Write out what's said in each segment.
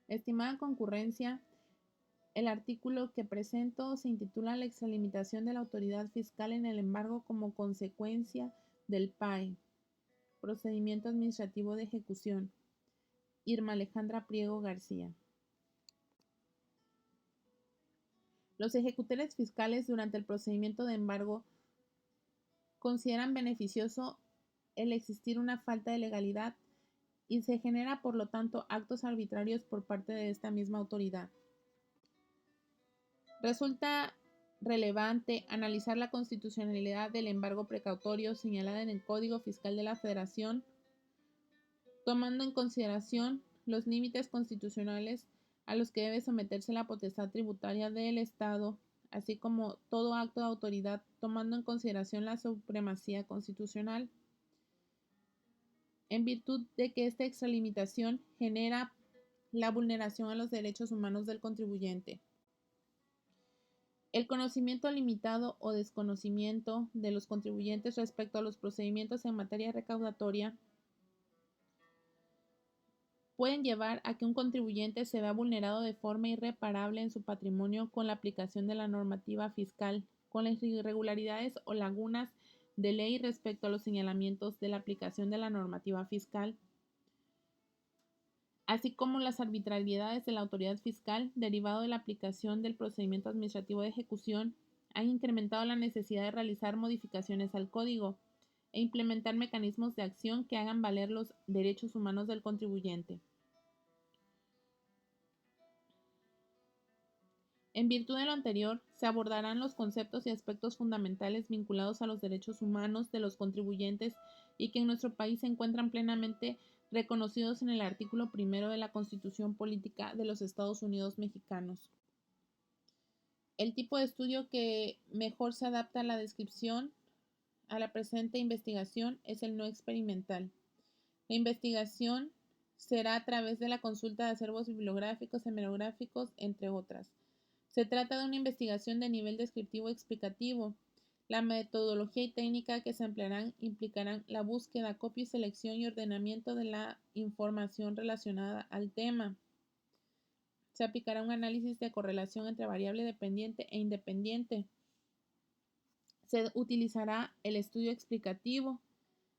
Estimada concurrencia, el artículo que presento se intitula La extralimitación de la autoridad fiscal en el embargo como consecuencia del PAE, procedimiento administrativo de ejecución. Irma Alejandra Priego García. Los ejecutores fiscales durante el procedimiento de embargo consideran beneficioso el existir una falta de legalidad y se genera por lo tanto actos arbitrarios por parte de esta misma autoridad. Resulta relevante analizar la constitucionalidad del embargo precautorio señalada en el Código Fiscal de la Federación, tomando en consideración los límites constitucionales a los que debe someterse la potestad tributaria del Estado, así como todo acto de autoridad, tomando en consideración la supremacía constitucional. En virtud de que esta extralimitación genera la vulneración a los derechos humanos del contribuyente. El conocimiento limitado o desconocimiento de los contribuyentes respecto a los procedimientos en materia recaudatoria pueden llevar a que un contribuyente se vea vulnerado de forma irreparable en su patrimonio con la aplicación de la normativa fiscal, con las irregularidades o lagunas de ley respecto a los señalamientos de la aplicación de la normativa fiscal, así como las arbitrariedades de la autoridad fiscal derivado de la aplicación del procedimiento administrativo de ejecución, han incrementado la necesidad de realizar modificaciones al código e implementar mecanismos de acción que hagan valer los derechos humanos del contribuyente. En virtud de lo anterior, se abordarán los conceptos y aspectos fundamentales vinculados a los derechos humanos de los contribuyentes y que en nuestro país se encuentran plenamente reconocidos en el artículo 1 de la Constitución Política de los Estados Unidos Mexicanos. El tipo de estudio que mejor se adapta a la descripción a la presente investigación es el no experimental. La investigación será a través de la consulta de acervos bibliográficos, hemerográficos, entre otras. Se trata de una investigación de nivel descriptivo explicativo. La metodología y técnica que se emplearán implicarán la búsqueda, copia y selección y ordenamiento de la información relacionada al tema. Se aplicará un análisis de correlación entre variable dependiente e independiente. Se utilizará el estudio explicativo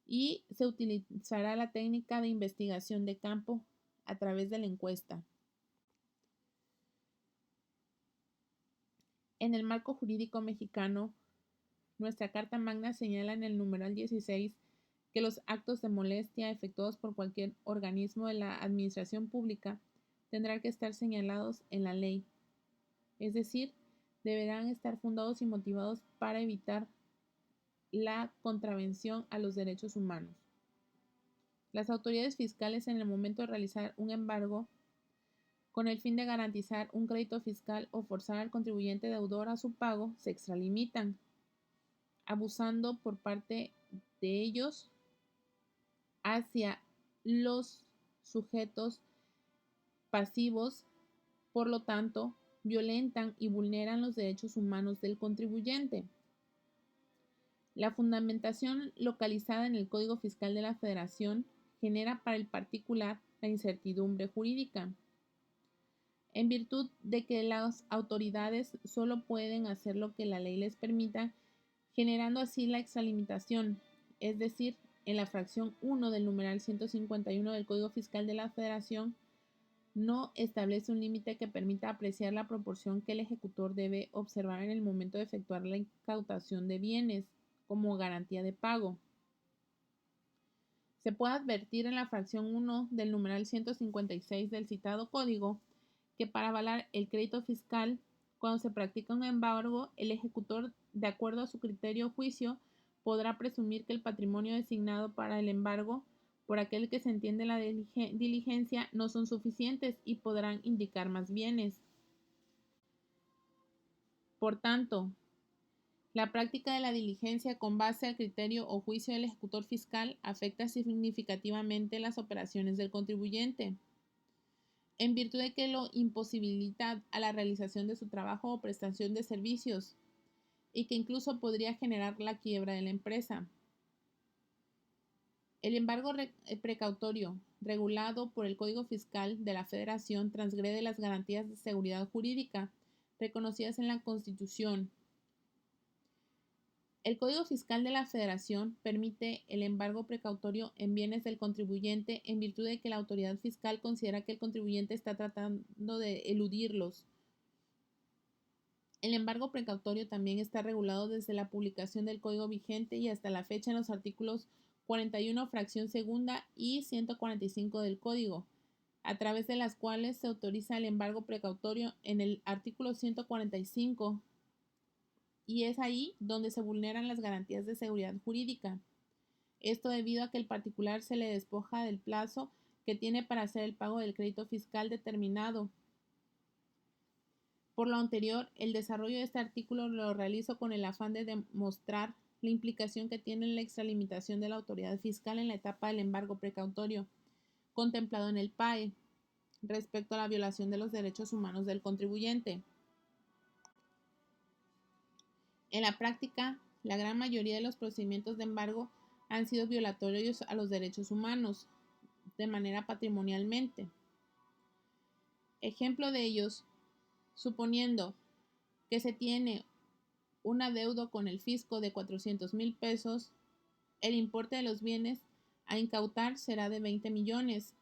y se utilizará la técnica de investigación de campo a través de la encuesta. En el marco jurídico mexicano, nuestra Carta Magna señala en el numeral 16 que los actos de molestia efectuados por cualquier organismo de la administración pública tendrán que estar señalados en la ley, es decir, deberán estar fundados y motivados para evitar la contravención a los derechos humanos. Las autoridades fiscales en el momento de realizar un embargo con el fin de garantizar un crédito fiscal o forzar al contribuyente deudor a su pago, se extralimitan, abusando por parte de ellos hacia los sujetos pasivos, por lo tanto, violentan y vulneran los derechos humanos del contribuyente. La fundamentación localizada en el Código Fiscal de la Federación genera para el particular la incertidumbre jurídica, en virtud de que las autoridades solo pueden hacer lo que la ley les permita, generando así la extralimitación, es decir, en la fracción 1 del numeral 151 del Código Fiscal de la Federación, no establece un límite que permita apreciar la proporción que el ejecutor debe observar en el momento de efectuar la incautación de bienes como garantía de pago. Se puede advertir en la fracción 1 del numeral 156 del citado código que para avalar el crédito fiscal, cuando se practica un embargo, el ejecutor, de acuerdo a su criterio o juicio, podrá presumir que el patrimonio designado para el embargo por aquel que se entiende la diligencia no son suficientes y podrán indicar más bienes. Por tanto, la práctica de la diligencia con base al criterio o juicio del ejecutor fiscal afecta significativamente las operaciones del contribuyente, en virtud de que lo imposibilita a la realización de su trabajo o prestación de servicios, y que incluso podría generar la quiebra de la empresa. El embargo precautorio, regulado por el Código Fiscal de la Federación, transgrede las garantías de seguridad jurídica reconocidas en la Constitución. El Código Fiscal de la Federación permite el embargo precautorio en bienes del contribuyente en virtud de que la autoridad fiscal considera que el contribuyente está tratando de eludirlos. El embargo precautorio también está regulado desde la publicación del Código vigente y hasta la fecha en los artículos 41, fracción segunda y 145 del Código, a través de las cuales se autoriza el embargo precautorio en el artículo 145, y es ahí donde se vulneran las garantías de seguridad jurídica. Esto debido a que el particular se le despoja del plazo que tiene para hacer el pago del crédito fiscal determinado. Por lo anterior, el desarrollo de este artículo lo realizo con el afán de demostrar la implicación que tiene la extralimitación de la autoridad fiscal en la etapa del embargo precautorio, contemplado en el PAE, respecto a la violación de los derechos humanos del contribuyente. En la práctica, la gran mayoría de los procedimientos de embargo han sido violatorios a los derechos humanos, de manera patrimonialmente. Ejemplo de ellos, suponiendo que se tiene un adeudo con el fisco de 400,000 pesos, el importe de los bienes a incautar será de 20 millones,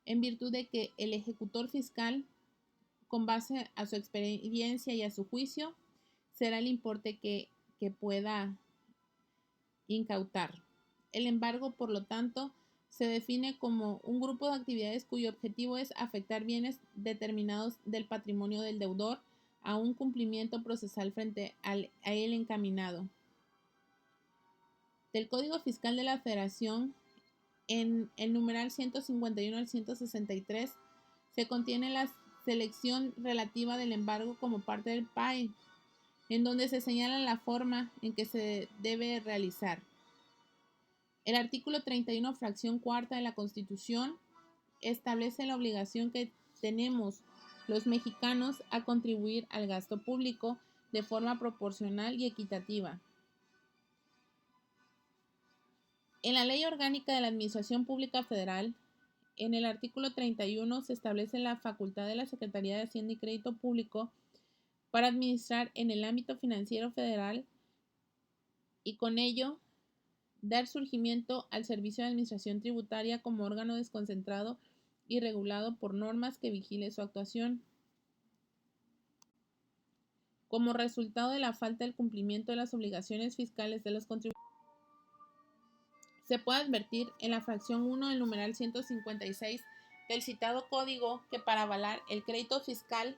en virtud de que el ejecutor fiscal, con base a su experiencia y a su juicio, será el importe que pueda incautar. El embargo, por lo tanto, se define como un grupo de actividades cuyo objetivo es afectar bienes determinados del patrimonio del deudor a un cumplimiento procesal frente a él encaminado. Del Código Fiscal de la Federación, en el numeral 151 al 163, se contiene la selección relativa del embargo como parte del PAE, en donde se señala la forma en que se debe realizar. El artículo 31, fracción cuarta de la Constitución, establece la obligación que tenemos los mexicanos a contribuir al gasto público de forma proporcional y equitativa. En la Ley Orgánica de la Administración Pública Federal, en el artículo 31 se establece la facultad de la Secretaría de Hacienda y Crédito Público para administrar en el ámbito financiero federal y con ello dar surgimiento al Servicio de Administración Tributaria como órgano desconcentrado y regulado por normas que vigile su actuación. Como resultado de la falta del cumplimiento de las obligaciones fiscales de los contribuyentes, se puede advertir en la fracción 1 del numeral 156 del citado código que para avalar el crédito fiscal,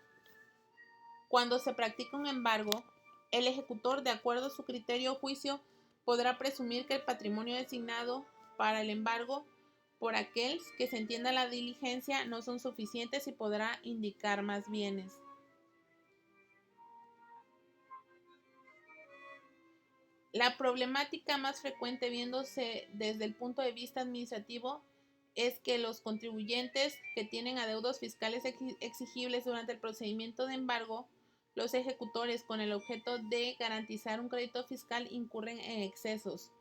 cuando se practica un embargo, el ejecutor, de acuerdo a su criterio o juicio, podrá presumir que el patrimonio designado para el embargo por aquel que se entienda la diligencia no son suficientes y podrá indicar más bienes. La problemática más frecuente viéndose desde el punto de vista administrativo es que los contribuyentes que tienen adeudos fiscales exigibles durante el procedimiento de embargo, los ejecutores, con el objeto de garantizar un crédito fiscal, incurren en excesos,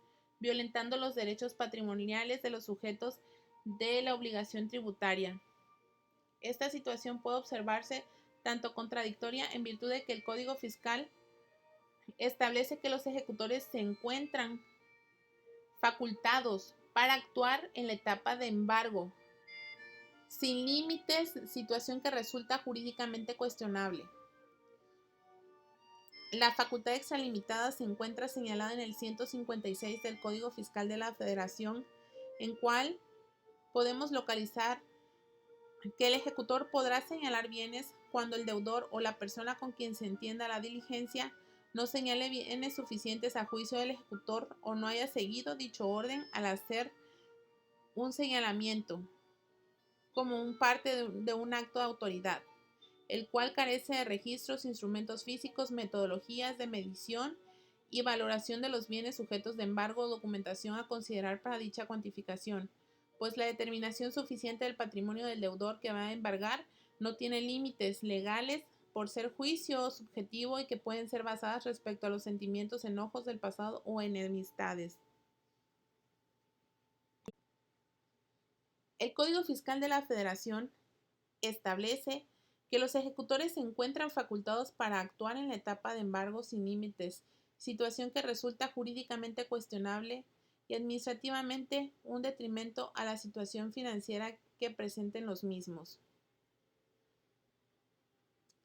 violentando los derechos patrimoniales de los sujetos de la obligación tributaria. Esta situación puede observarse tanto contradictoria en virtud de que el Código Fiscal establece que los ejecutores se encuentran facultados para actuar en la etapa de embargo, sin límites, situación que resulta jurídicamente cuestionable. La facultad extralimitada se encuentra señalada en el 156 del Código Fiscal de la Federación, en cual podemos localizar que el ejecutor podrá señalar bienes cuando el deudor o la persona con quien se entienda la diligencia no señale bienes suficientes a juicio del ejecutor o no haya seguido dicho orden al hacer un señalamiento como un parte de un acto de autoridad, el cual carece de registros, instrumentos físicos, metodologías de medición y valoración de los bienes sujetos de embargo o documentación a considerar para dicha cuantificación, pues la determinación suficiente del patrimonio del deudor que va a embargar no tiene límites legales por ser juicio subjetivo y que pueden ser basadas respecto a los sentimientos, enojos del pasado o enemistades. El Código Fiscal de la Federación establece que los ejecutores se encuentran facultados para actuar en la etapa de embargo sin límites, situación que resulta jurídicamente cuestionable y administrativamente un detrimento a la situación financiera que presenten los mismos.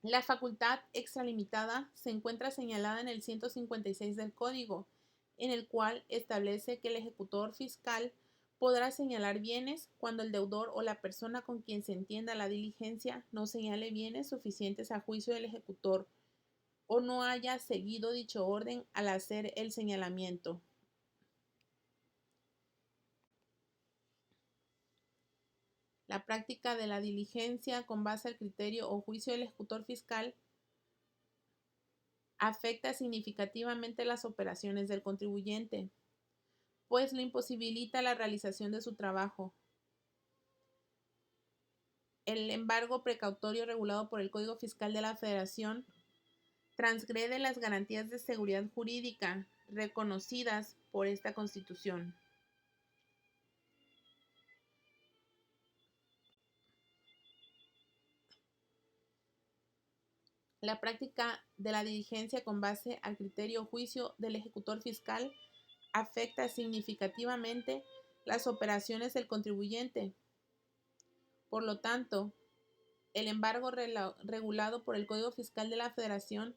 La facultad extralimitada se encuentra señalada en el 156 del Código, en el cual establece que el ejecutor fiscal podrá señalar bienes cuando el deudor o la persona con quien se entienda la diligencia no señale bienes suficientes a juicio del ejecutor o no haya seguido dicho orden al hacer el señalamiento. La práctica de la diligencia con base al criterio o juicio del ejecutor fiscal afecta significativamente las operaciones del contribuyente, pues lo imposibilita la realización de su trabajo. El embargo precautorio regulado por el Código Fiscal de la Federación transgrede las garantías de seguridad jurídica reconocidas por esta Constitución. La práctica de la diligencia con base al criterio o juicio del ejecutor fiscal afecta significativamente las operaciones del contribuyente. Por lo tanto, el embargo regulado por el Código Fiscal de la Federación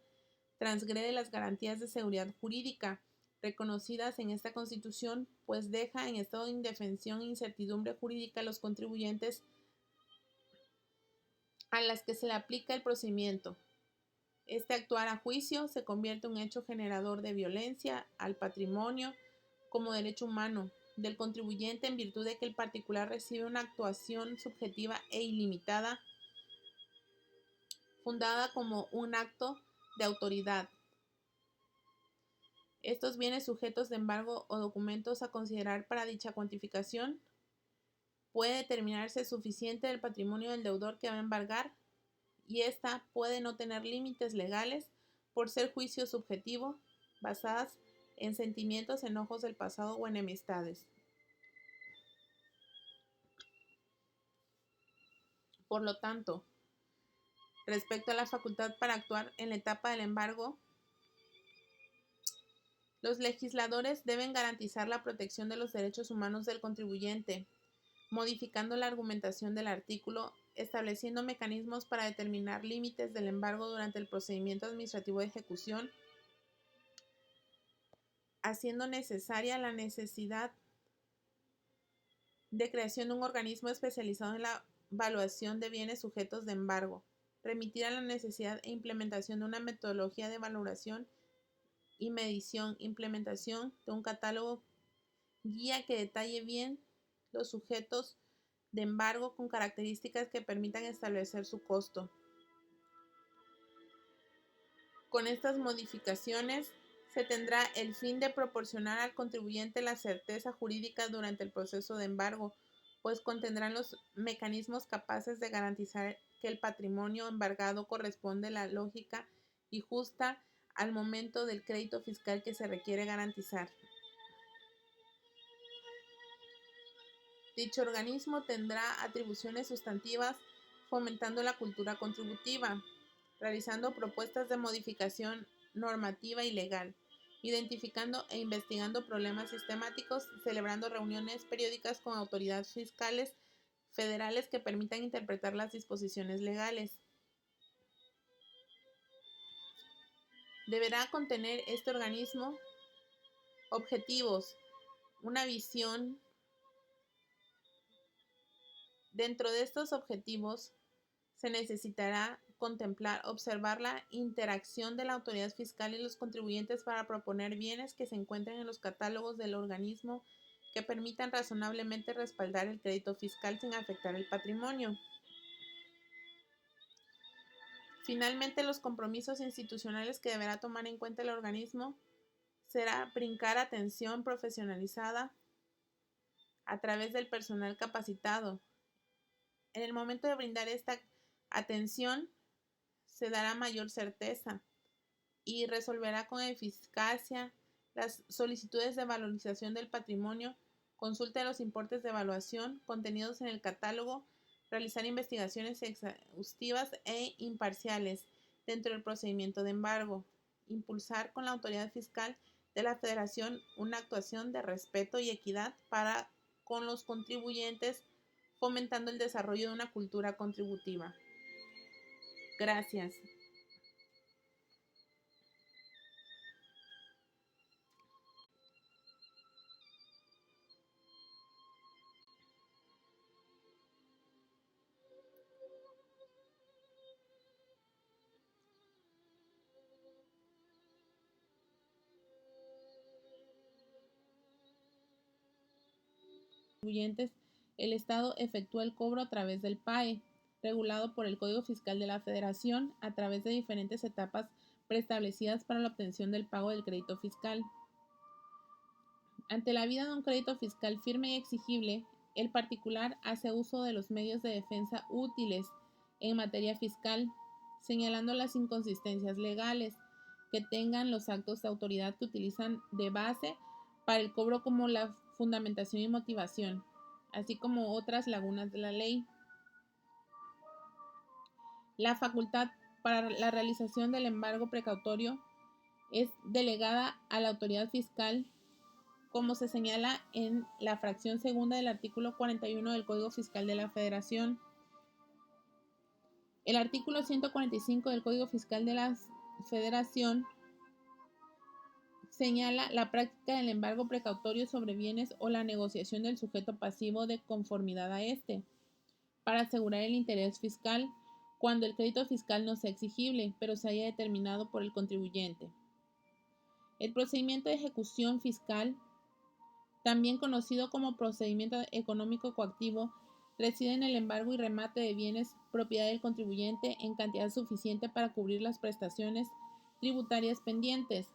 transgrede las garantías de seguridad jurídica reconocidas en esta Constitución, pues deja en estado de indefensión e incertidumbre jurídica a los contribuyentes a las que se le aplica el procedimiento. Este actuar a juicio se convierte en un hecho generador de violencia al patrimonio como derecho humano del contribuyente en virtud de que el particular recibe una actuación subjetiva e ilimitada fundada como un acto de autoridad. Estos bienes sujetos de embargo o documentos a considerar para dicha cuantificación puede determinarse suficiente del patrimonio del deudor que va a embargar y ésta puede no tener límites legales por ser juicio subjetivo basadas en sentimientos, enojos del pasado o enemistades. Por lo tanto, respecto a la facultad para actuar en la etapa del embargo, los legisladores deben garantizar la protección de los derechos humanos del contribuyente, modificando la argumentación del artículo, estableciendo mecanismos para determinar límites del embargo durante el procedimiento administrativo de ejecución, haciendo necesaria la necesidad de creación de un organismo especializado en la evaluación de bienes sujetos de embargo, remitir a la necesidad e implementación de una metodología de valoración y medición, implementación de un catálogo guía que detalle bien los sujetos de embargo con características que permitan establecer su costo. Con estas modificaciones se tendrá el fin de proporcionar al contribuyente la certeza jurídica durante el proceso de embargo, pues contendrán los mecanismos capaces de garantizar que el patrimonio embargado corresponde a la lógica y justa al momento del crédito fiscal que se requiere garantizar. Dicho organismo tendrá atribuciones sustantivas fomentando la cultura contributiva, realizando propuestas de modificación normativa y legal, identificando e investigando problemas sistemáticos, celebrando reuniones periódicas con autoridades fiscales federales que permitan interpretar las disposiciones legales. Deberá contener este organismo objetivos, una visión. Dentro de estos objetivos se necesitará observar la interacción de la autoridad fiscal y los contribuyentes para proponer bienes que se encuentren en los catálogos del organismo que permitan razonablemente respaldar el crédito fiscal sin afectar el patrimonio. Finalmente, los compromisos institucionales que deberá tomar en cuenta el organismo será brincar atención profesionalizada a través del personal capacitado. En el momento de brindar esta atención, se dará mayor certeza y resolverá con eficacia las solicitudes de valorización del patrimonio Consulte los importes de evaluación contenidos en el catálogo, realizar investigaciones exhaustivas e imparciales dentro del procedimiento de embargo, impulsar con la autoridad fiscal de la Federación una actuación de respeto y equidad para con los contribuyentes, fomentando el desarrollo de una cultura contributiva. Gracias. Contribuyentes, el Estado efectúa el cobro a través del PAE, regulado por el Código Fiscal de la Federación, a través de diferentes etapas preestablecidas para la obtención del pago del crédito fiscal. Ante la vida de un crédito fiscal firme y exigible, el particular hace uso de los medios de defensa útiles en materia fiscal, señalando las inconsistencias legales que tengan los actos de autoridad que utilizan de base para el cobro como la fundamentación y motivación, así como otras lagunas de la ley. La facultad para la realización del embargo precautorio es delegada a la autoridad fiscal, como se señala en la fracción segunda del artículo 41 del Código Fiscal de la Federación. El artículo 145 del Código Fiscal de la Federación señala la práctica del embargo precautorio sobre bienes o la negociación del sujeto pasivo de conformidad a este, para asegurar el interés fiscal cuando el crédito fiscal no sea exigible, pero se haya determinado por el contribuyente. El procedimiento de ejecución fiscal, también conocido como procedimiento económico coactivo, reside en el embargo y remate de bienes propiedad del contribuyente en cantidad suficiente para cubrir las prestaciones tributarias pendientes,